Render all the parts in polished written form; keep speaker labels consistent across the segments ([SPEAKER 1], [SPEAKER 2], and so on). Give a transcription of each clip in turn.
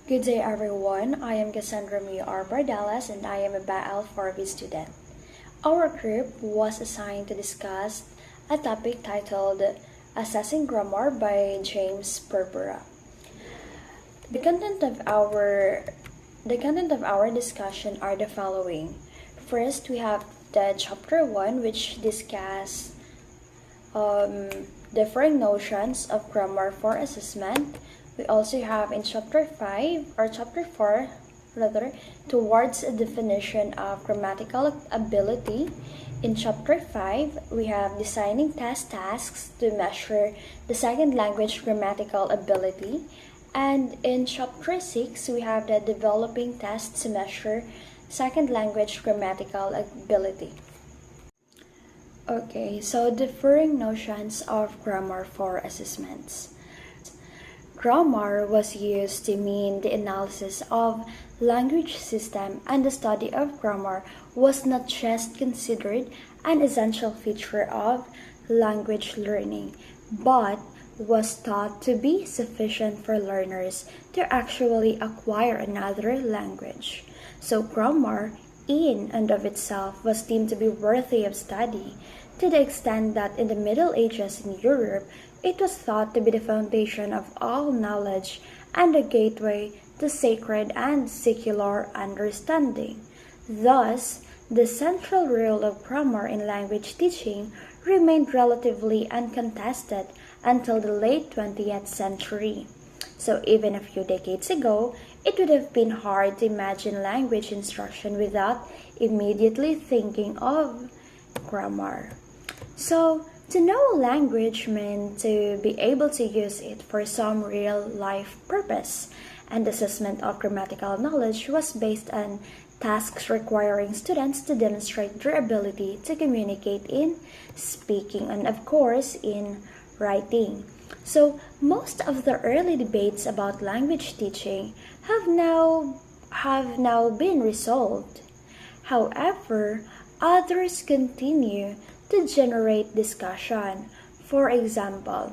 [SPEAKER 1] Good day everyone, I am Cassandra Mio Bardalas and I am a BAEL 4B student. Our group was assigned to discuss a topic titled Assessing Grammar by James Berbera. The content of our discussion are the following. First, we have the chapter 1 which discuss differing notions of grammar for assessment. We also have in chapter 4 towards a definition of grammatical ability. In chapter 5, we have designing test tasks to measure the second language grammatical ability. And in chapter 6, we have the developing tests to measure second language grammatical ability. Okay, so differing notions of grammar for assessments. Grammar was used to mean the analysis of language system, and the study of grammar was not just considered an essential feature of language learning, but was thought to be sufficient for learners to actually acquire another language. So grammar in and of itself was deemed to be worthy of study, to the extent that in the Middle Ages in Europe, it was thought to be the foundation of all knowledge and a gateway to sacred and secular understanding. Thus, the central role of grammar in language teaching remained relatively uncontested until the late 20th century. So even a few decades ago, it would have been hard to imagine language instruction without immediately thinking of grammar. So, to know a language meant to be able to use it for some real-life purpose, and assessment of grammatical knowledge was based on tasks requiring students to demonstrate their ability to communicate in speaking and, of course, in writing. So, most of the early debates about language teaching have now been resolved. However, others continue to generate discussion. For example,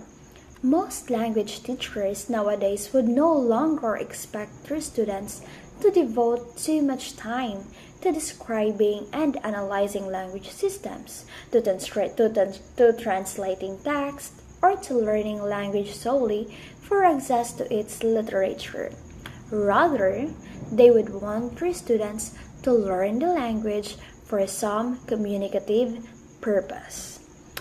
[SPEAKER 1] most language teachers nowadays would no longer expect their students to devote too much time to describing and analyzing language systems, to translating text, or to learning language solely for access to its literature. Rather, they would want their students to learn the language for some communicative purpose.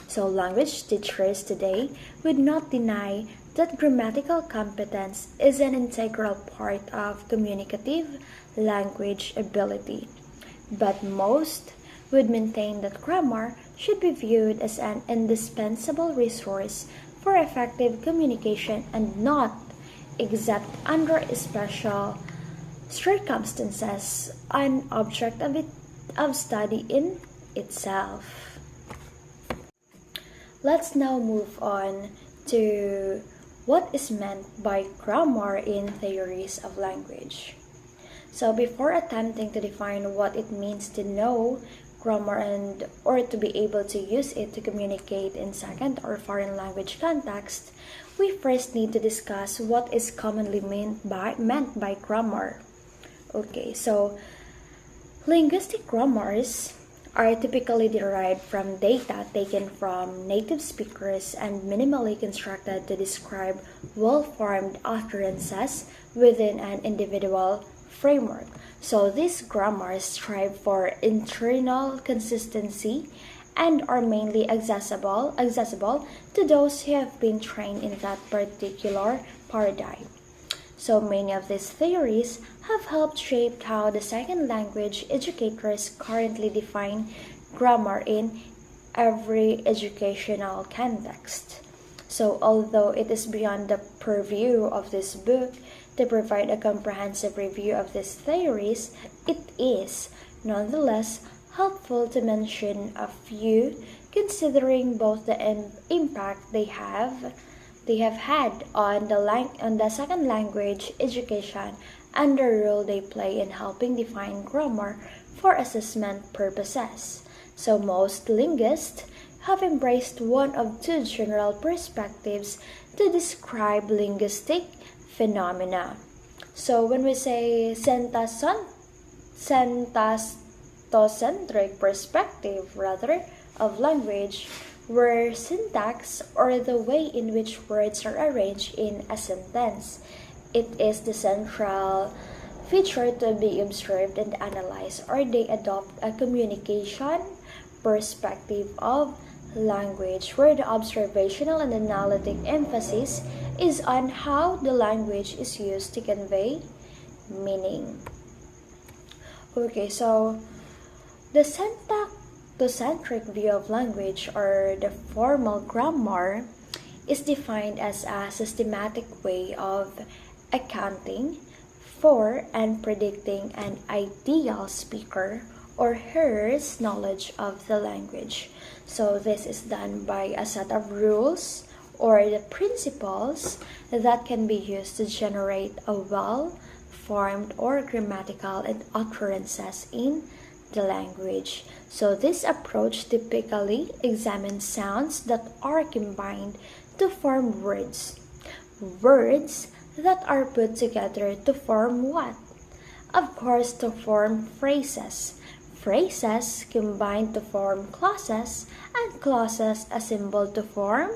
[SPEAKER 1] So language teachers today would not deny that grammatical competence is an integral part of communicative language ability, but most would maintain that grammar should be viewed as an indispensable resource for effective communication and not, except under special circumstances, an object of study in itself. Let's now move on to what is meant by grammar in theories of language. So before attempting to define what it means to know grammar or to be able to use it to communicate in second or foreign language context, we first need to discuss what is commonly meant by grammar. Okay, so linguistic grammars are typically derived from data taken from native speakers and minimally constructed to describe well-formed utterances within an individual framework. So these grammars strive for internal consistency and are mainly accessible to those who have been trained in that particular paradigm. So many of these theories have helped shape how the second language educators currently define grammar in every educational context. So although it is beyond the purview of this book to provide a comprehensive review of these theories, it is nonetheless helpful to mention a few, considering both the impact they have had on the second language education and the role they play in helping define grammar for assessment purposes. So most linguists have embraced one of two general perspectives to describe linguistic phenomena. So when we say sentastocentric perspective rather of language, where syntax or the way in which words are arranged in a sentence, it is the central feature to be observed and analyzed, or they adopt a communication perspective of language where the observational and analytic emphasis is on how the language is used to convey meaning. Okay, so the syntax-centric view of language, or the formal grammar, is defined as a systematic way of accounting for and predicting an ideal speaker or hearer's knowledge of the language. So this is done by a set of rules or the principles that can be used to generate a well-formed or grammatical and utterances in the language. So this approach typically examines sounds that are combined to form words. Words that are put together to form what? Of course, to form phrases. Phrases combined to form clauses, and clauses assembled to form,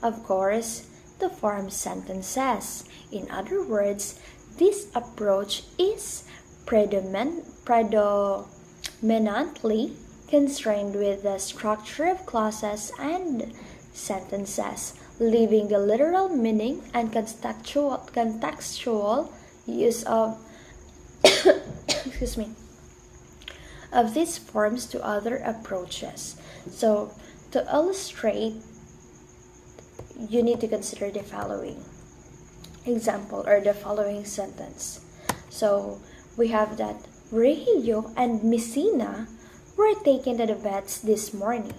[SPEAKER 1] of course, to form sentences. In other words, this approach is predominantly concerned with the structure of clauses and sentences, leaving the literal meaning and contextual use of excuse me, of these forms to other approaches. So to illustrate, you need to consider the following example or the following sentence. So we have that Regio and Messina were taken to the vets this morning.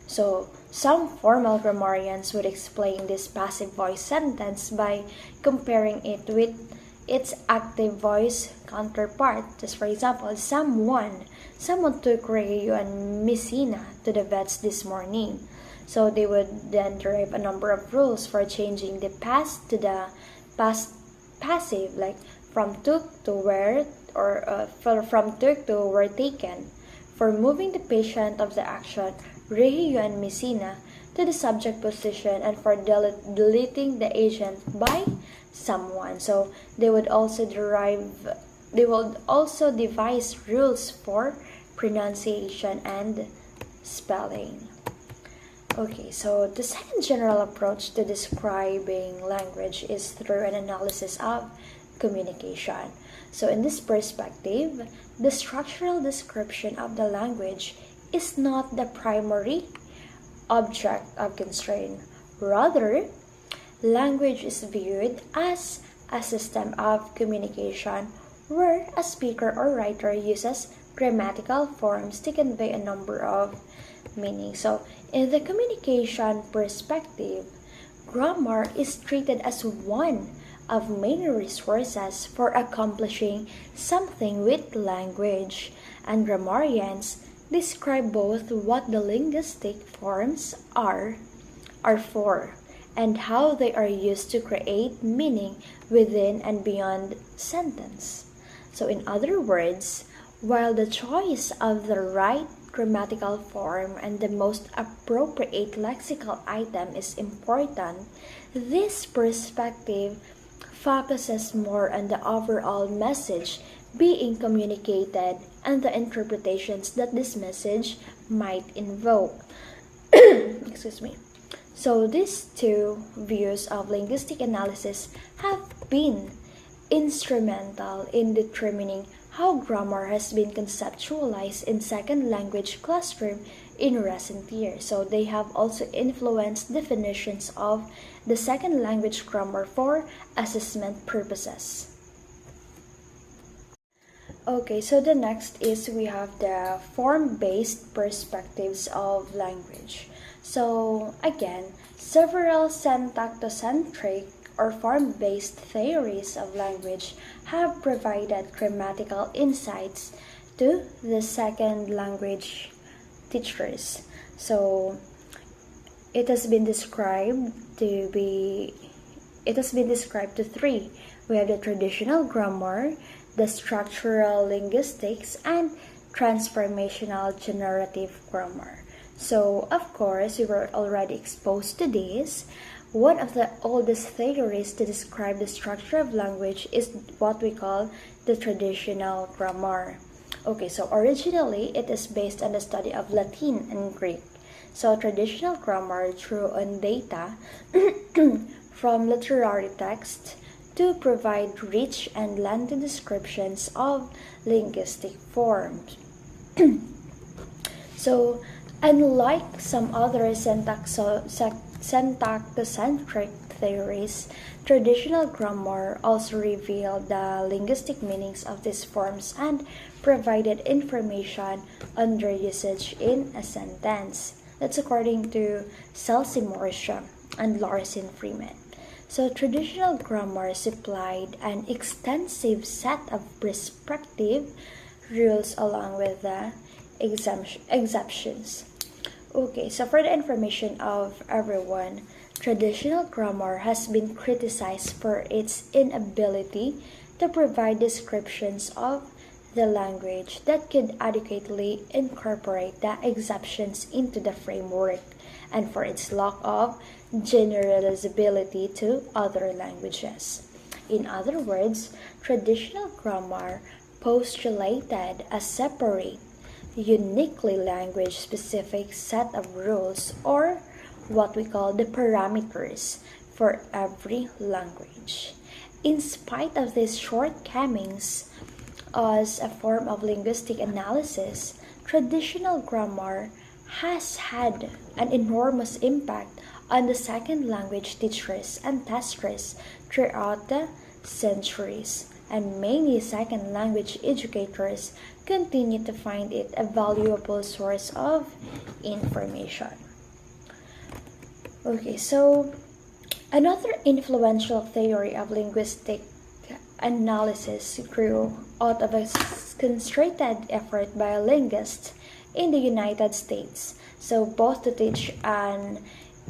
[SPEAKER 1] So some formal grammarians would explain this passive voice sentence by comparing it with its active voice counterpart. Just for example, someone took Regio and Messina to the vets this morning. So they would then derive a number of rules for changing the past to the past passive, like from took to were, or from took to were taken, for moving the patient of the action Regio and Messina to the subject position, and for deleting the agent by someone. So they would also devise rules for pronunciation and spelling. Okay, so the second general approach to describing language is through an analysis of communication. So in this perspective, the structural description of the language is not the primary object of concern. Rather, language is viewed as a system of communication where a speaker or writer uses grammatical forms to convey a number of meanings. So in the communication perspective, grammar is treated as one of many resources for accomplishing something with language, and grammarians describe both what the linguistic forms are for and how they are used to create meaning within and beyond sentence. So in other words, while the choice of the right grammatical form and the most appropriate lexical item is important, this perspective focuses more on the overall message being communicated and the interpretations that this message might invoke. Excuse me. So these two views of linguistic analysis have been instrumental in determining how grammar has been conceptualized in second language classroom in recent years. So they have also influenced definitions of the second language grammar for assessment purposes. Okay, so the next is we have the form-based perspectives of language. So again, several syntactocentric or form-based theories of language have provided grammatical insights to the second language teachers. So it has been described to three, We have the traditional grammar, the structural linguistics, and transformational generative grammar. So, of course, we were already exposed to this. One of the oldest theories to describe the structure of language is what we call the traditional grammar. Okay, so originally it is based on the study of Latin and Greek. So traditional grammar drew on data from literary texts to provide rich and lengthy descriptions of linguistic forms. So, unlike some other syntax-centric theories, traditional grammar also revealed the linguistic meanings of these forms and provided information on their usage in a sentence. That's according to Celsi Morisham and Larson Freeman. So, traditional grammar supplied an extensive set of prescriptive rules along with the exceptions. Okay, so for the information of everyone, traditional grammar has been criticized for its inability to provide descriptions of the language that could adequately incorporate the exceptions into the framework, and for its lack of generalizability to other languages. In other words, traditional grammar postulated a separate, uniquely language-specific set of rules, or what we call the parameters, for every language. In spite of these shortcomings, as a form of linguistic analysis, traditional grammar has had an enormous impact on the second language teachers and testers throughout the centuries, and many second language educators continue to find it a valuable source of information. Okay, so another influential theory of linguistic analysis grew out of a concentrated effort by linguists in the United States, so both to teach an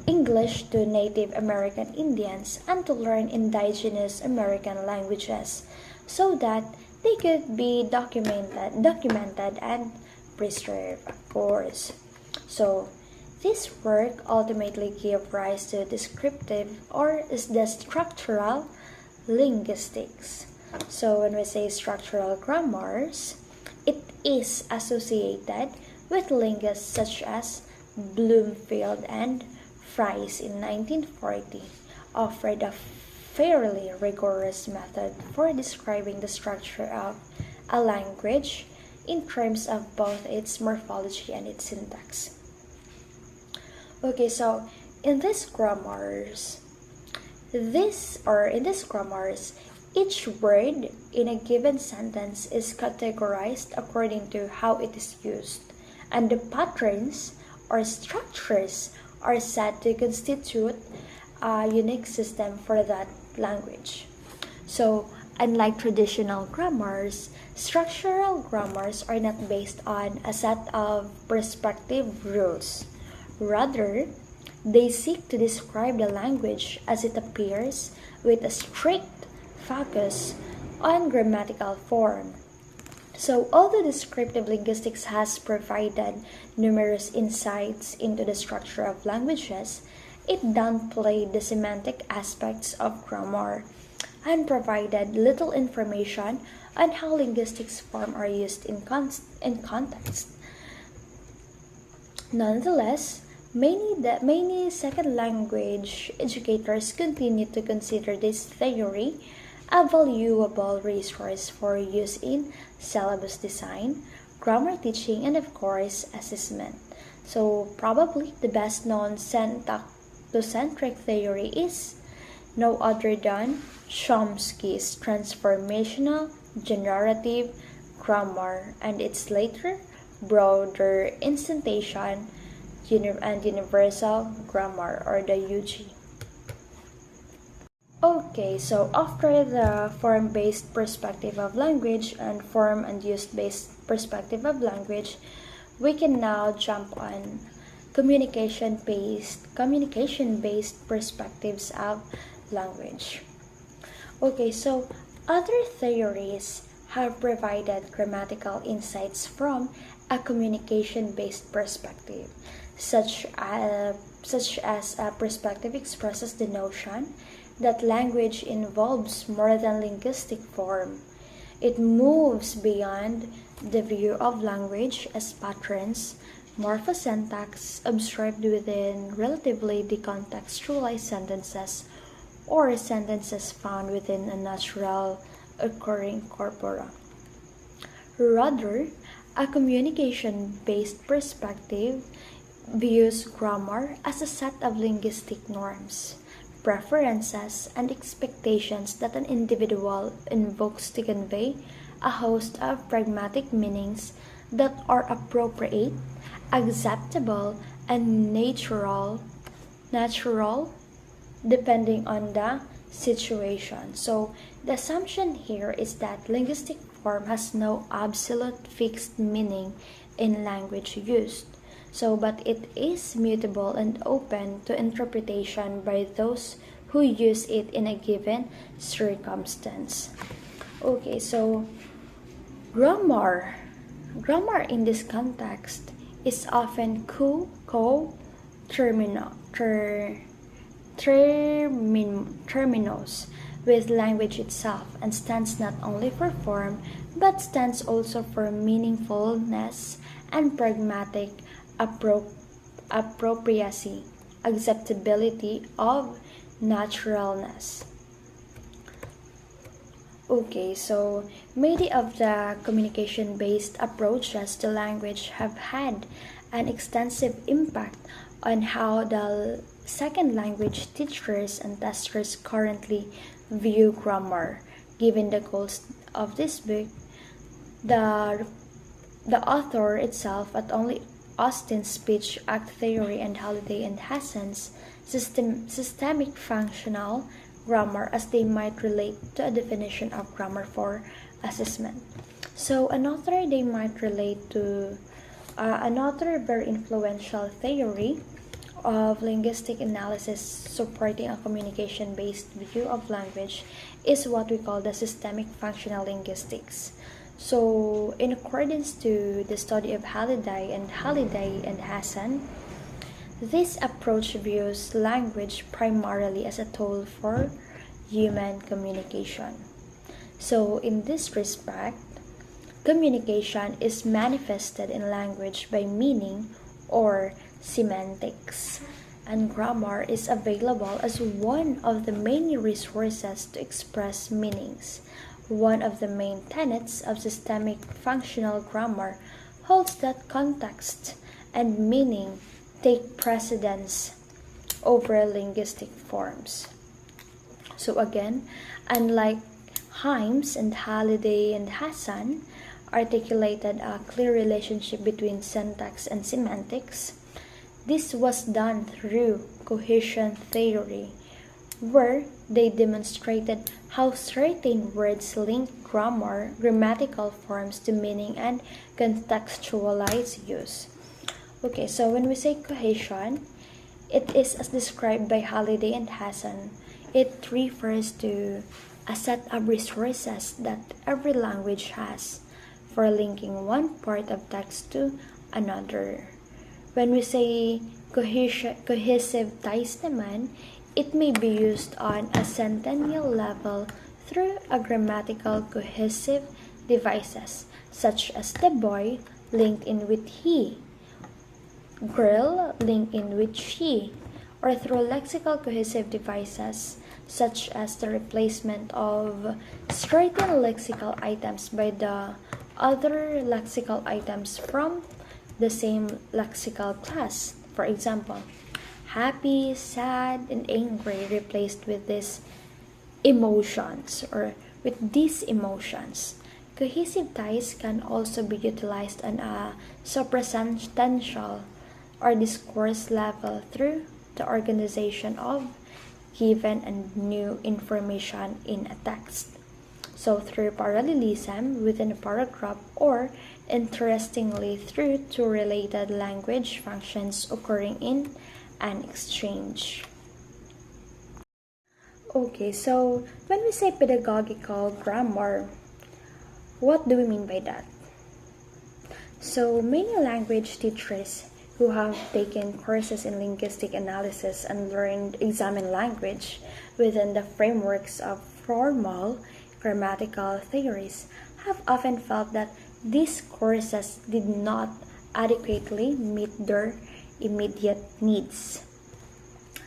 [SPEAKER 1] English to Native American Indians and to learn indigenous American languages so that they could be documented and preserved, of course. So this work ultimately gave rise to descriptive or is the structural linguistics. So when we say structural grammars, it is associated with linguists such as Bloomfield and Fries in 1940 offered a fairly rigorous method for describing the structure of a language in terms of both its morphology and its syntax. Okay, so in these grammars, each word in a given sentence is categorized according to how it is used, and the patterns or structures are said to constitute a unique system for that language. So, unlike traditional grammars, structural grammars are not based on a set of prescriptive rules. Rather, they seek to describe the language as it appears with a strict focus on grammatical form. So, although descriptive linguistics has provided numerous insights into the structure of languages, it downplayed the semantic aspects of grammar and provided little information on how linguistics form are used in context. Nonetheless, many second language educators continue to consider this theory a valuable resource for use in syllabus design, grammar teaching, and of course, assessment. So probably the best known syntax-centric theory is no other than Chomsky's transformational generative grammar and its later broader instantiation and universal grammar, or the UG. Okay, so after the form-based perspective of language and form and use-based perspective of language, we can now jump on communication-based perspectives of language. Okay, so other theories have provided grammatical insights from a communication-based perspective, such as a perspective expresses the notion that language involves more than linguistic form. It moves beyond the view of language as patterns, morphosyntax observed within relatively decontextualized sentences or sentences found within a natural occurring corpora. Rather, a communication-based perspective views grammar as a set of linguistic norms, preferences, and expectations that an individual invokes to convey a host of pragmatic meanings that are appropriate, acceptable, and natural depending on the situation. So the assumption here is that linguistic form has no absolute fixed meaning in language used. So but it is mutable and open to interpretation by those who use it in a given circumstance. Okay, so grammar. Grammar in this context is often co-terminal terminus with language itself and stands not only for form but stands also for meaningfulness and pragmatic appropriacy, acceptability of naturalness. Okay, so many of the communication-based approaches to language have had an extensive impact on how the second language teachers and testers currently view grammar. Given the goals of this book, the, the author itself, at only Austin's speech act theory and Halliday and Hassan's systemic functional grammar as they might relate to a definition of grammar for assessment. So another they might relate to another very influential theory of linguistic analysis supporting a communication-based view of language is what we call the systemic functional linguistics. So in accordance to the study of Halliday and Hassan, this approach views language primarily as a tool for human communication. So in this respect, communication is manifested in language by meaning or semantics, and grammar is available as one of the many resources to express meanings. One of the main tenets of systemic functional grammar holds that context and meaning take precedence over linguistic forms. So again, unlike Himes and Halliday and Hassan articulated a clear relationship between syntax and semantics, this was done through cohesion theory, where they demonstrated how certain words link grammatical forms to meaning and contextualize use. Okay, so when we say cohesion, it is as described by Halliday and Hassan. It refers to a set of resources that every language has for linking one part of text to another. When we say cohesive ties naman, it may be used on a centennial level through a grammatical cohesive devices, such as the boy linked in with he, girl linked in with she, or through lexical cohesive devices, such as the replacement of certain lexical items by the other lexical items from the same lexical class. For example, happy, sad, and angry replaced with these emotions or with these emotions. Cohesive ties can also be utilized on a suprasentential or discourse level through the organization of given and new information in a text. So through parallelism within a paragraph, or interestingly through two related language functions occurring in an exchange. Okay, so when we say pedagogical grammar, what do we mean by that? So many language teachers who have taken courses in linguistic analysis and learned examine language within the frameworks of formal grammatical theories have often felt that these courses did not adequately meet their immediate needs.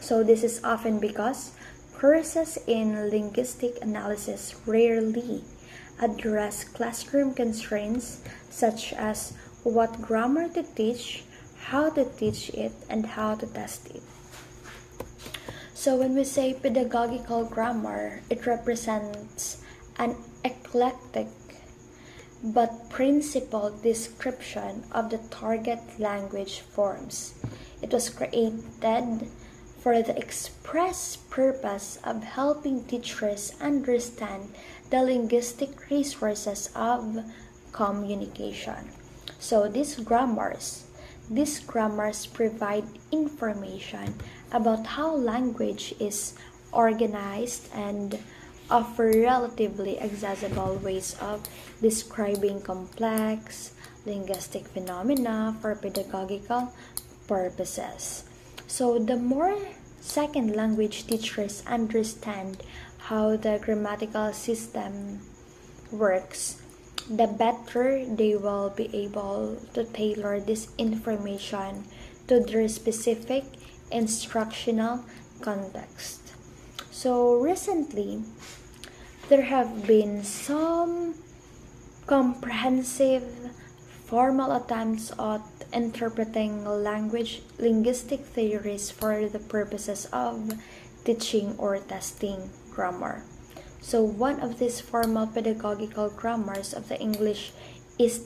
[SPEAKER 1] So this is often because courses in linguistic analysis rarely address classroom constraints such as what grammar to teach, how to teach it, and how to test it. So when we say pedagogical grammar, it represents an eclectic but principled description of the target language forms. It was created for the express purpose of helping teachers understand the linguistic resources of communication. So these grammars provide information about how language is organized and offer relatively accessible ways of describing complex linguistic phenomena for pedagogical purposes. So, the more second language teachers understand how the grammatical system works, the better they will be able to tailor this information to their specific instructional context. So recently, there have been some comprehensive formal attempts at interpreting linguistic theories for the purposes of teaching or testing grammar. So one of these formal pedagogical grammars of the English is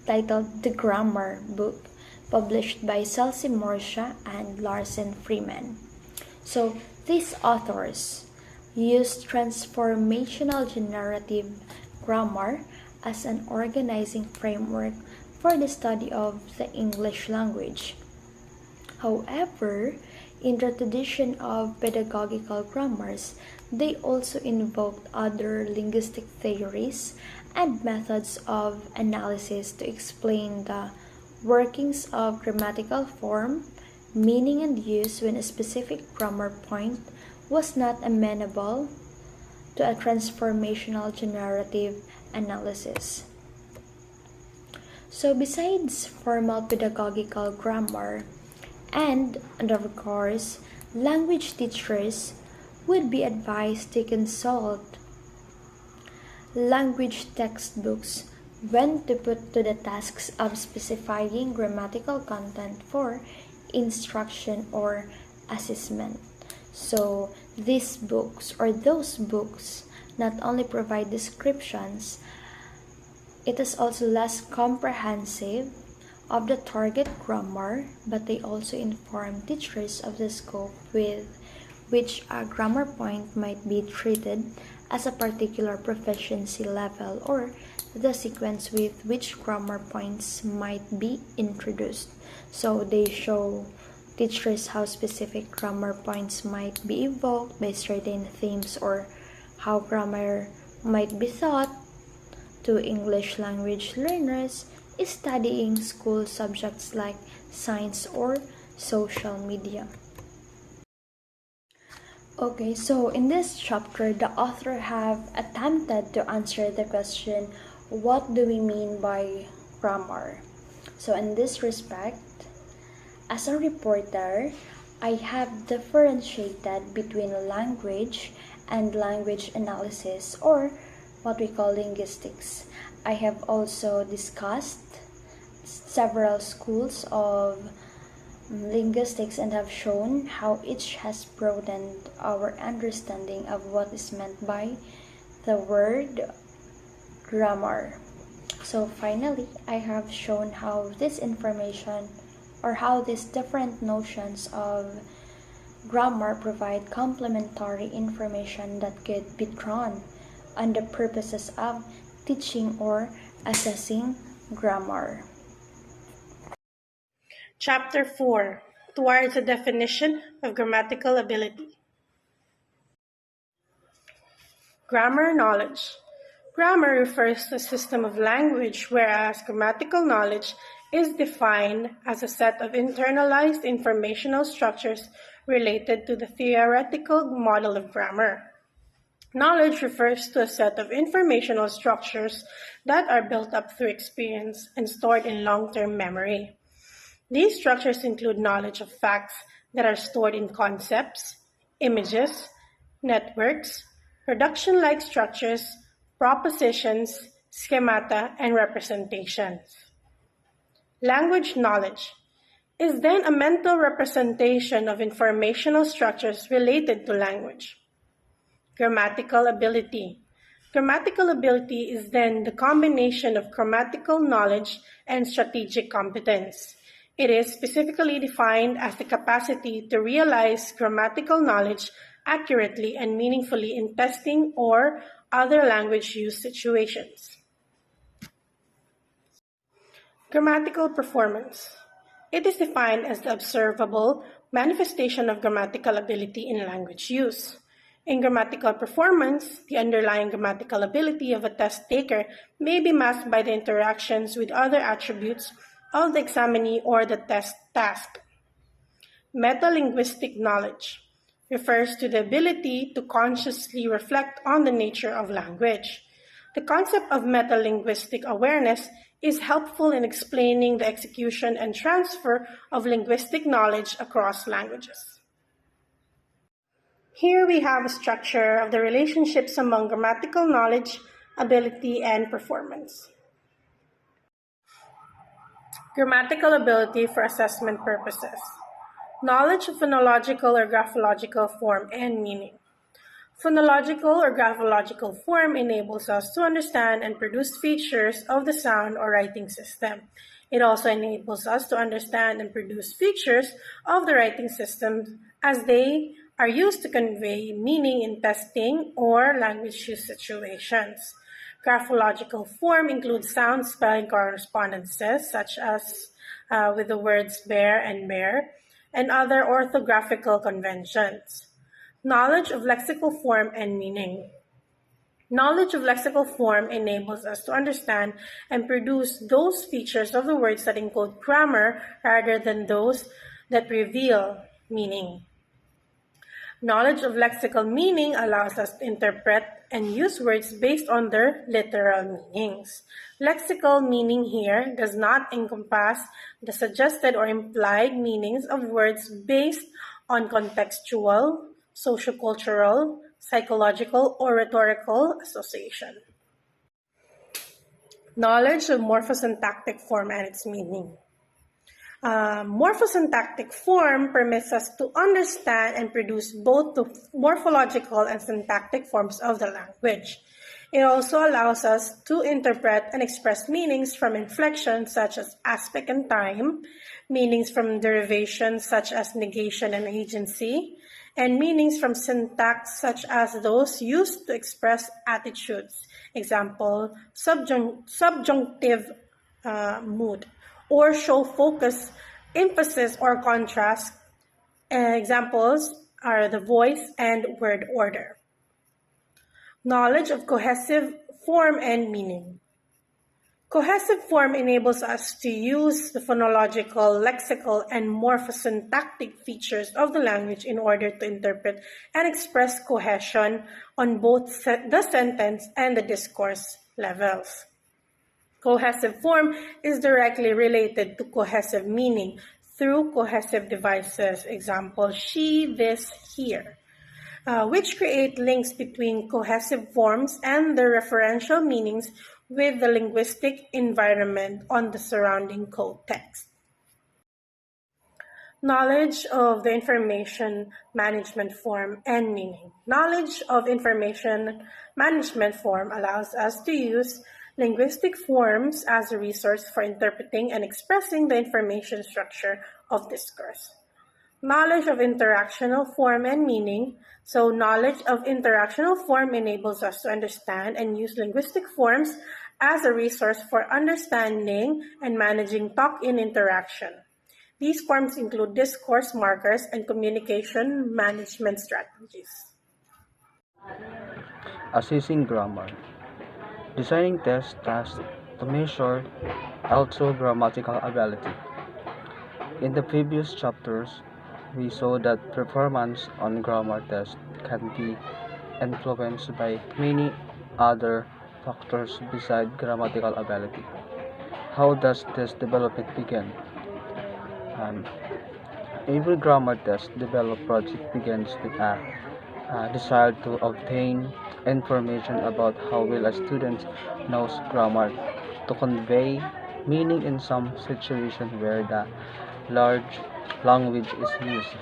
[SPEAKER 1] titled The Grammar Book, published by Celsi Morsha and Larsen Freeman. So these authors use transformational generative grammar as an organizing framework for the study of the English language. However, in the tradition of pedagogical grammars, they also invoked other linguistic theories and methods of analysis to explain the workings of grammatical form, meaning, and use when a specific grammar point was not amenable to a transformational generative analysis. So, besides formal pedagogical grammar, and of course, language teachers would be advised to consult language textbooks when to put to the tasks of specifying grammatical content for instruction or assessment. So, these books or those books not only provide descriptions, it is also less comprehensive of the target grammar, but they also inform teachers of the scope with which a grammar point might be treated as a particular proficiency level or the sequence with which grammar points might be introduced. So they show teachers how specific grammar points might be evoked by certain themes or how grammar might be taught to English language learners studying school subjects like science or social media. Okay, so in this chapter, the author have attempted to answer the question, what do we mean by grammar? So in this respect, as a reporter, I have differentiated between language and language analysis, or what we call linguistics. I have also discussed several schools of linguistics and have shown how each has broadened our understanding of what is meant by the word grammar. So finally, I have shown how this information or how these different notions of grammar provide complementary information that could be drawn on the purposes of teaching or assessing grammar.
[SPEAKER 2] Chapter 4, Towards a Definition of Grammatical Ability. Grammar knowledge. Grammar refers to a system of language, whereas grammatical knowledge is defined as a set of internalized informational structures related to the theoretical model of grammar. Knowledge refers to a set of informational structures that are built up through experience and stored in long-term memory. These structures include knowledge of facts that are stored in concepts, images, networks, production-like structures, propositions, schemata, and representations. Language knowledge is then a mental representation of informational structures related to language. Grammatical ability. Grammatical ability is then the combination of grammatical knowledge and strategic competence. It is specifically defined as the capacity to realize grammatical knowledge accurately and meaningfully in testing or other language use situations. Grammatical performance. It is defined as the observable manifestation of grammatical ability in language use. In grammatical performance, the underlying grammatical ability of a test taker may be masked by the interactions with other attributes of the examinee or the test task. Metalinguistic knowledge refers to the ability to consciously reflect on the nature of language. The concept of metalinguistic awareness is helpful in explaining the execution and transfer of linguistic knowledge across languages. Here we have a structure of the relationships among grammatical knowledge, ability, and performance. Grammatical ability for assessment purposes. Knowledge of phonological or graphological form and meaning. Phonological or graphological form enables us to understand and produce features of the sound or writing system. It also enables us to understand and produce features of the writing system as they are used to convey meaning in testing or language use situations. Graphological form includes sound spelling correspondences, such as with the words bear and other orthographical conventions. Knowledge of lexical form and meaning. Knowledge of lexical form enables us to understand and produce those features of the words that encode grammar rather than those that reveal meaning. Knowledge of lexical meaning allows us to interpret and use words based on their literal meanings. Lexical meaning here does not encompass the suggested or implied meanings of words based on contextual, sociocultural, psychological, or rhetorical association. Knowledge of morphosyntactic form and its meaning. Morphosyntactic form permits us to understand and produce both the morphological and syntactic forms of the language. It also allows us to interpret and express meanings from inflections such as aspect and time, meanings from derivations such as negation and agency, and meanings from syntax such as those used to express attitudes. Example, subjunctive mood, or show focus, emphasis, or contrast. Examples are the voice and word order. Knowledge of cohesive form and meaning. Cohesive form enables us to use the phonological, lexical, and morphosyntactic features of the language in order to interpret and express cohesion on both the sentence and the discourse levels. Cohesive form is directly related to cohesive meaning through cohesive devices, example, she, this, here, which create links between cohesive forms and their referential meanings with the linguistic environment on the surrounding code text. Knowledge of the information management form and meaning. Knowledge of information management form allows us to use linguistic forms as a resource for interpreting and expressing the information structure of discourse. Knowledge of interactional form and meaning. So knowledge of interactional form enables us to understand and use linguistic forms as a resource for understanding and managing talk-in interaction. These forms include discourse markers and communication management strategies.
[SPEAKER 3] Assessing grammar. Designing test tasks to measure also grammatical ability. In the previous chapters, we saw that performance on grammar tests can be influenced by many other factors besides grammatical ability. How does test development begin? Um, every grammar test development project begins with a desire to obtain information about how well a student knows grammar to convey meaning in some situation where the large language is used.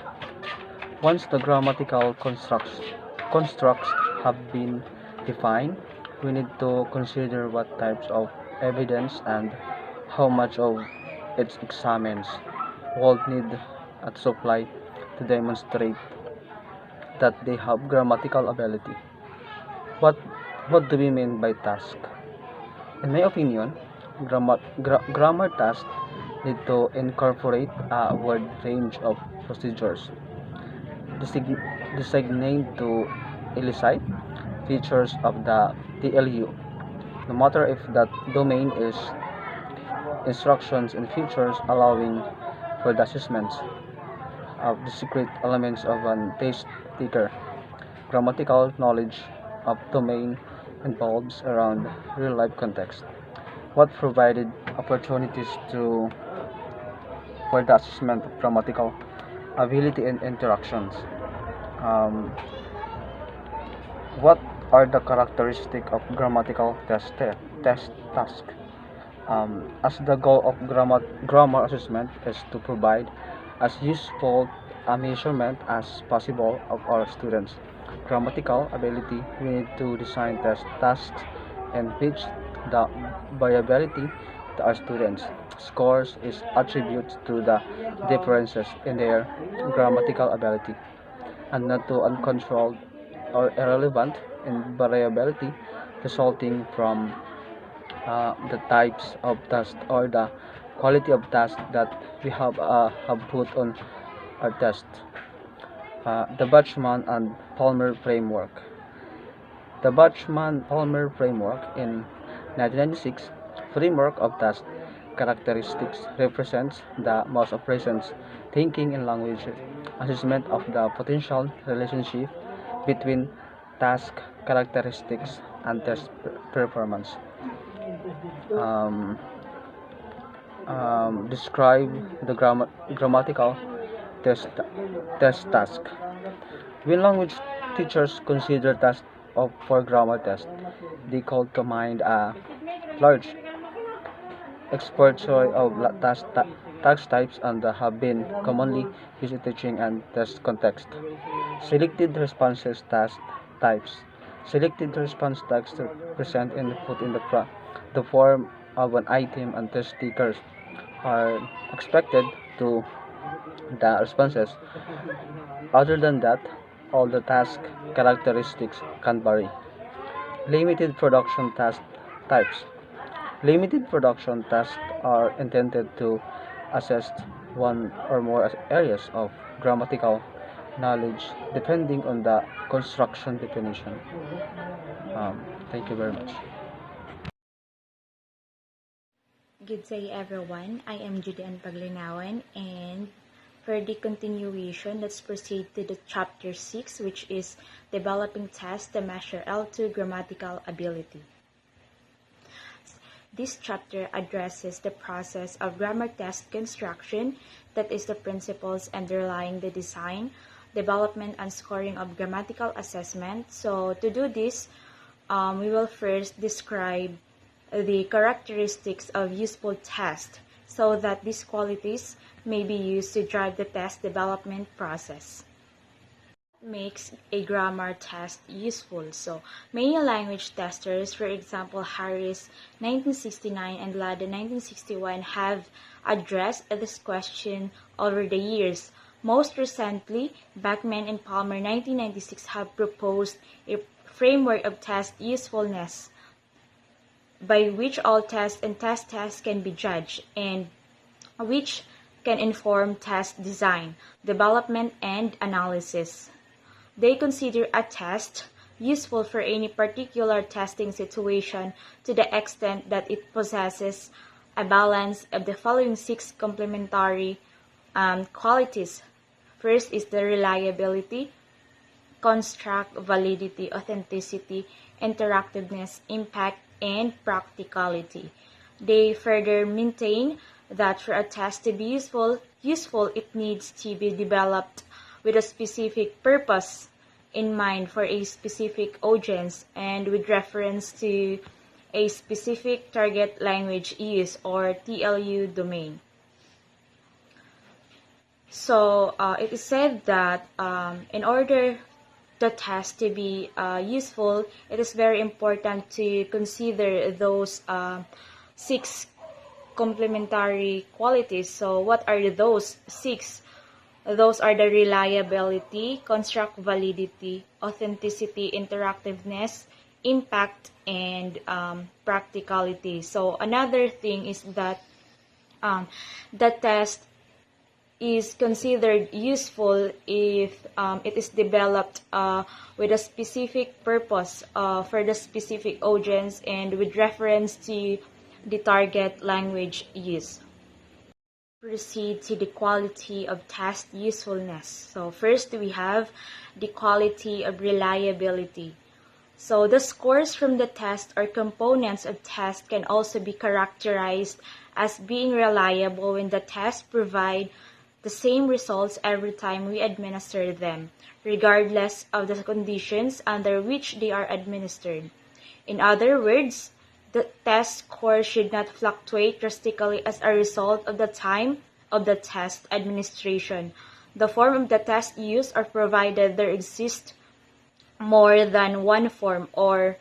[SPEAKER 3] Once the grammatical constructs have been defined, we need to consider what types of evidence and how much of it examines will need to supply to demonstrate that they have grammatical ability. What what do we mean by task? In my opinion, grammar tasks need to incorporate a wide range of procedures designed to elicit features of the TLU, no matter if that domain is instructions and features allowing for the assessments of the secret elements of an test taker. Grammatical knowledge of domain involves around real-life context, what provided opportunities to for the assessment of grammatical ability and interactions. Um, what are the characteristics of grammatical test task? As the goal of grammar assessment is to provide as useful a measurement as possible of our students' grammatical ability, we need to design test tasks and pitch the variability to our students. Scores is attributed to the differences in their grammatical ability and not to uncontrolled or irrelevant in variability resulting from the types of tasks or the quality of tasks that we have put on our test. The Bachman and Palmer framework. The Bachman-Palmer framework in 1996 framework of task characteristics represents the most of present thinking in language assessment of the potential relationship between task characteristics and test performance. Um, Describe the grammatical test test task. When language teachers consider tasks for grammar test, they call to mind a large exposure of task types and have been commonly used in teaching and test context. Selected responses task types. Selected response tags present and put in the form of an item and test takers are expected to the responses. Other than that, all the task characteristics can vary. Limited production task types. Limited production tasks are intended to assess one or more areas of grammatical knowledge depending on the construction definition. Thank you very much.
[SPEAKER 4] Good day everyone, I am Judean Paglinawan, and for the continuation, let's proceed to the chapter 6, which is developing tests to measure L2 grammatical ability. This chapter addresses the process of grammar test construction, that is the principles underlying the design, development, and scoring of grammatical assessment. So to do this, we will first describe the characteristics of useful tests so that these qualities may be used to drive the test development process. Makes a grammar test useful. So many language testers, for example Harris 1969 and Lada 1961, have addressed this question over the years. Most recently, Bachman and Palmer 1996 have proposed a framework of test usefulness by which all tests and test tasks can be judged and which can inform test design, development, and analysis. They consider a test useful for any particular testing situation to the extent that it possesses a balance of the following 6 complementary qualities. First is the reliability, construct, validity, authenticity, interactiveness, impact, and practicality. They further maintain that for a test to be useful, it needs to be developed with a specific purpose in mind for a specific audience and with reference to a specific target language use or TLU domain. So it is said that in order the test to be useful, it is very important to consider those 6 complementary qualities. So what are those 6? Those are the reliability, construct validity, authenticity, interactiveness, impact, and practicality. So another thing is that the test is considered useful if it is developed with a specific purpose for the specific audience and with reference to the target language used. Proceed to the quality of test usefulness. So first we have the quality of reliability. So the scores from the test or components of test can also be characterized as being reliable when the test provide the same results every time we administer them, regardless of the conditions under which they are administered. In other words, the test score should not fluctuate drastically as a result of the time of the test administration, the form of the test used, or provided there exists more than one form, or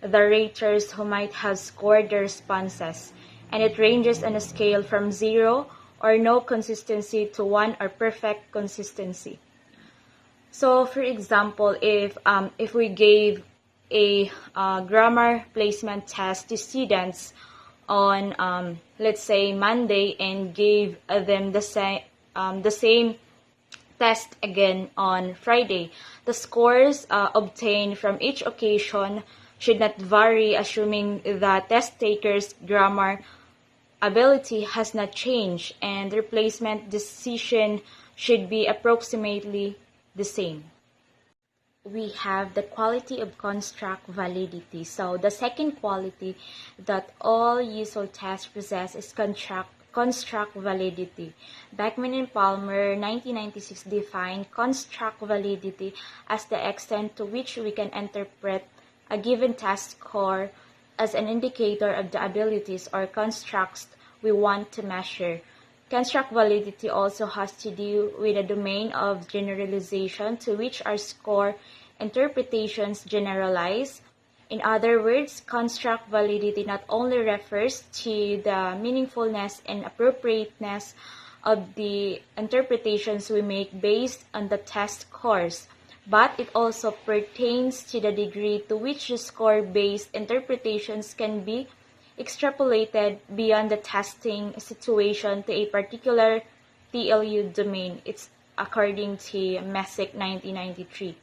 [SPEAKER 4] the raters who might have scored the responses, and it ranges on a scale from 0 or no consistency to 1 or perfect consistency. So, for example, if we gave a grammar placement test to students on let's say Monday and gave them the same test again on Friday, the scores obtained from each occasion should not vary, assuming the test taker's grammar ability has not changed, and the replacement decision should be approximately the same. We have the quality of construct validity. So the second quality that all useful tests possess is construct validity. Beckman and Palmer, 1996, defined construct validity as the extent to which we can interpret a given test score as an indicator of the abilities or constructs we want to measure. Construct validity also has to do with a domain of generalization to which our score interpretations generalize. In other words, construct validity not only refers to the meaningfulness and appropriateness of the interpretations we make based on the test scores, but it also pertains to the degree to which the score-based interpretations can be extrapolated beyond the testing situation to a particular TLU domain. It's according to Messick, 1993.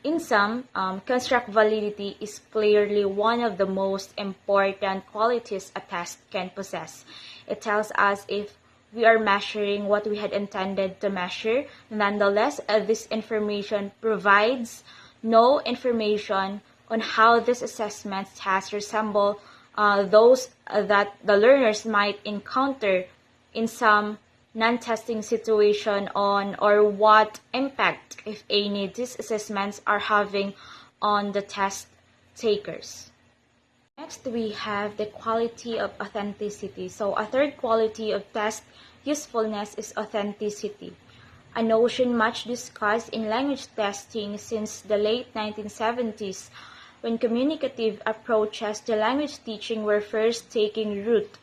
[SPEAKER 4] In sum, construct validity is clearly one of the most important qualities a test can possess. It tells us if we are measuring what we had intended to measure. Nonetheless, this information provides no information on how this assessment tasks resemble those that the learners might encounter in some non-testing situation on, or what impact, if any, these assessments are having on the test takers. Next, we have the quality of authenticity. So a third quality of test usefulness is authenticity, a notion much discussed in language testing since the late 1970s, when communicative approaches to language teaching were first taking root.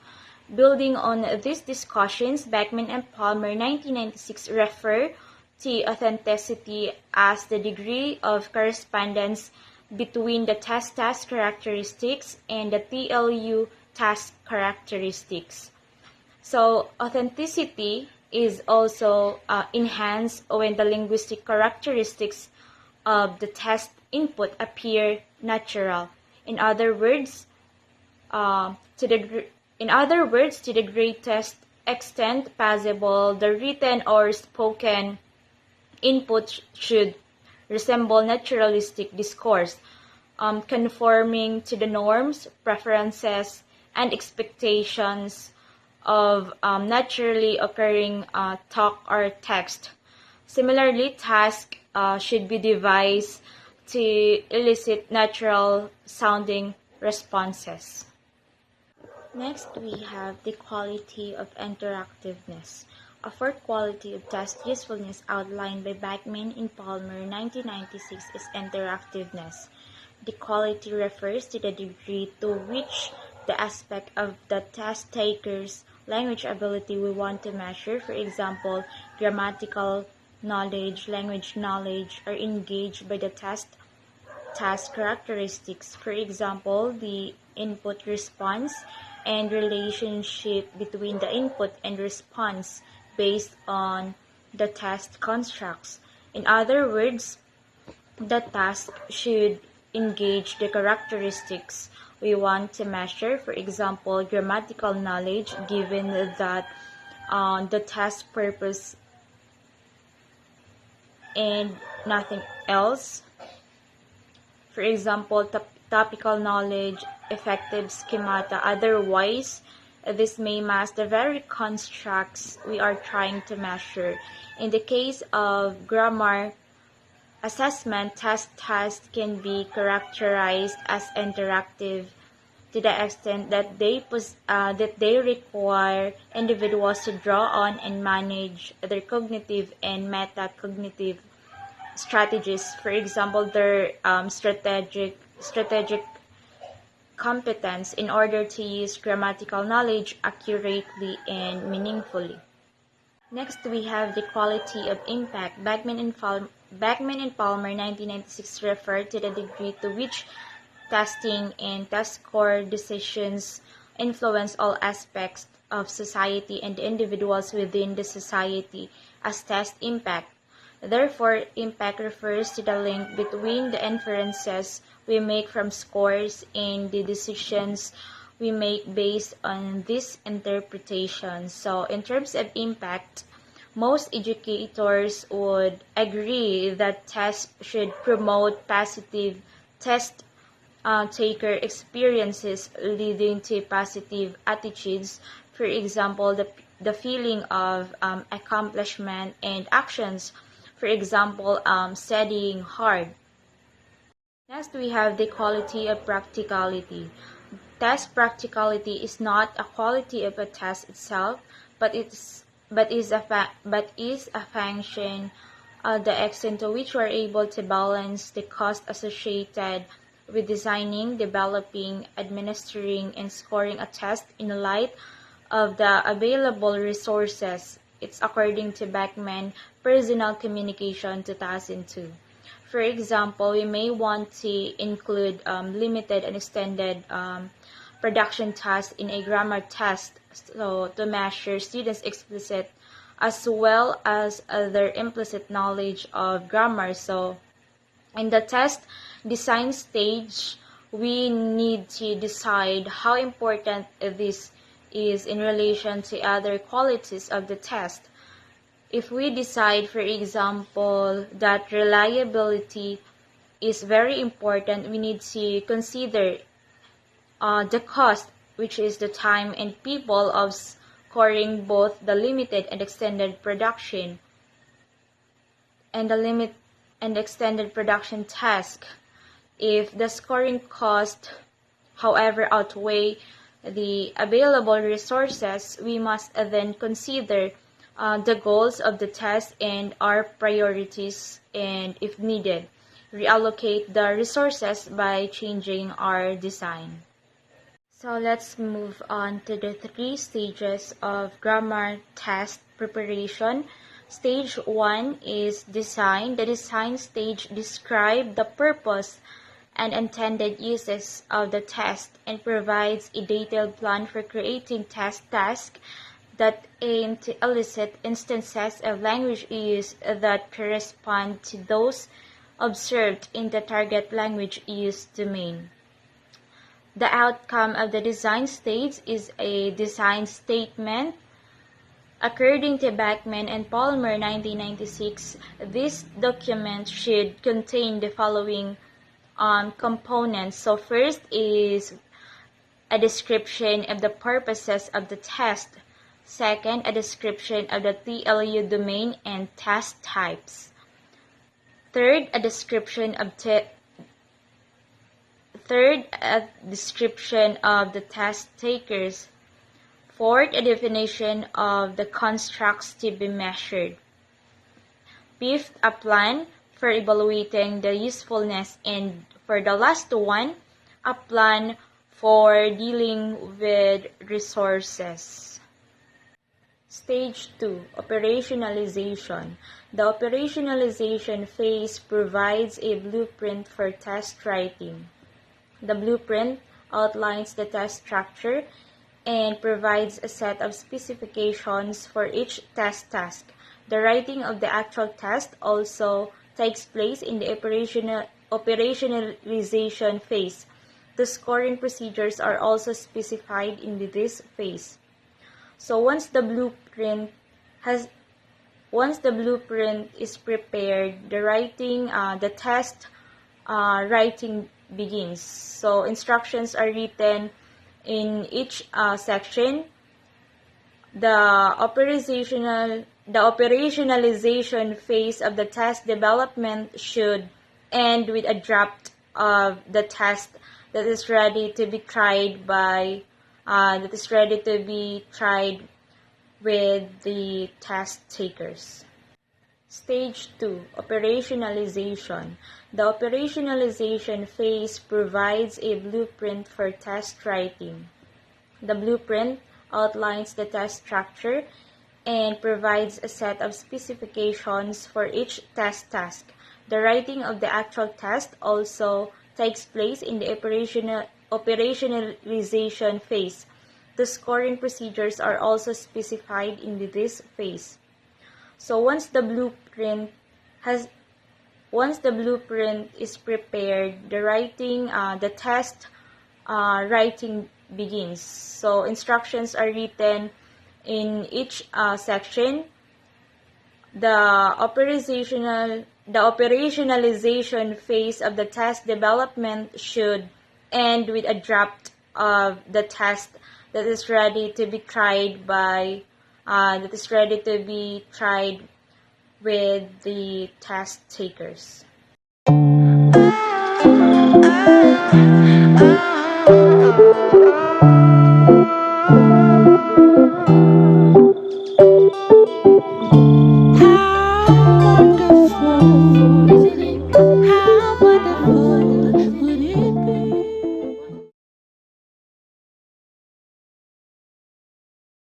[SPEAKER 4] Building on these discussions, Beckman and Palmer, 1996, refer to authenticity as the degree of correspondence between the test task characteristics and the TLU task characteristics. So authenticity is also enhanced when the linguistic characteristics of the test input appear natural. In other words, to the greatest extent possible, the written or spoken input should resemble naturalistic discourse, conforming to the norms, preferences, and expectations of naturally occurring talk or text. Similarly, tasks should be devised to elicit natural sounding responses. Next, we have the quality of interactiveness. A fourth quality of test usefulness outlined by Bachman and Palmer 1996 is interactiveness. The quality refers to the degree to which the aspect of the test taker's language ability we want to measure, for example, grammatical knowledge, language knowledge, are engaged by the task characteristics, for example, the input response and relationship between the input and response based on the test constructs. In other words, the task should engage the characteristics we want to measure, for example, grammatical knowledge, given that the task purpose and nothing else. For example, topical knowledge, effective schemata. Otherwise, this may mask the very constructs we are trying to measure. In the case of grammar assessment, tasks can be characterized as interactive to the extent that they require individuals to draw on and manage their cognitive and metacognitive strategies. For example, their strategic competence in order to use grammatical knowledge accurately and meaningfully. Next, we have the quality of impact. Bachman and Palmer 1996 refer to the degree to which testing and test score decisions influence all aspects of society and the individuals within the society as test impact. Therefore, impact refers to the link between the inferences we make from scores and the decisions we make based on these interpretations. So, in terms of impact, most educators would agree that tests should promote positive test taker experiences leading to positive attitudes. For example, the feeling of accomplishment and actions. For example, studying hard. Next, we have the quality of practicality. Test practicality is not a quality of a test itself, but is a function of the extent to which we are able to balance the cost associated with designing, developing, administering, and scoring a test in light of the available resources. It's according to Bachman, Personal Communication 2002. For example, we may want to include limited and extended production tasks in a grammar test, so to measure students' explicit as well as their implicit knowledge of grammar. So in the test design stage, we need to decide how important this is in relation to other qualities of the test. If we decide, for example, that reliability is very important, we need to consider the cost, which is the time and people of scoring both the limited and extended production and the limit and extended production task. If the scoring cost, however, outweigh the available resources, we must then consider the goals of the test and our priorities, and if needed, reallocate the resources by changing our design. So let's move on to the 3 stages of grammar test preparation. Stage 1 is design. The design stage describes the purpose and intended uses of the test and provides a detailed plan for creating test tasks that aim to elicit instances of language use that correspond to those observed in the target language use domain. The outcome of the design stage is a design statement. According to Bachman and Palmer 1996, this document should contain the following components. So first is a description of the purposes of the test. Second, a description of the TLU domain and test types. Third, a description of the test takers. Fourth, a definition of the constructs to be measured. Fifth, a plan for evaluating the usefulness, and for the last one, a plan for dealing with resources. Stage 2, operationalization. The operationalization phase provides a blueprint for test writing. The blueprint outlines the test structure and provides a set of specifications for each test task. The writing of the actual test also takes place in the operationalization phase. The scoring procedures are also specified in this phase. So once the blueprint is prepared, the test writing begins. So instructions are written in each section. The operationalization phase of the test development should end with a draft of the test that is ready to be tried with the test takers. Stage 2, operationalization. The operationalization phase provides a blueprint for test writing. The blueprint outlines the test structure and provides a set of specifications for each test task. The writing of the actual test also takes place in the operationalization phase. The scoring procedures are also specified in this phase. So once the blueprint is prepared, the test writing begins. So instructions are written in each section. The operationalization phase of the test development should end with a draft of the test that is ready to be tried with the test takers.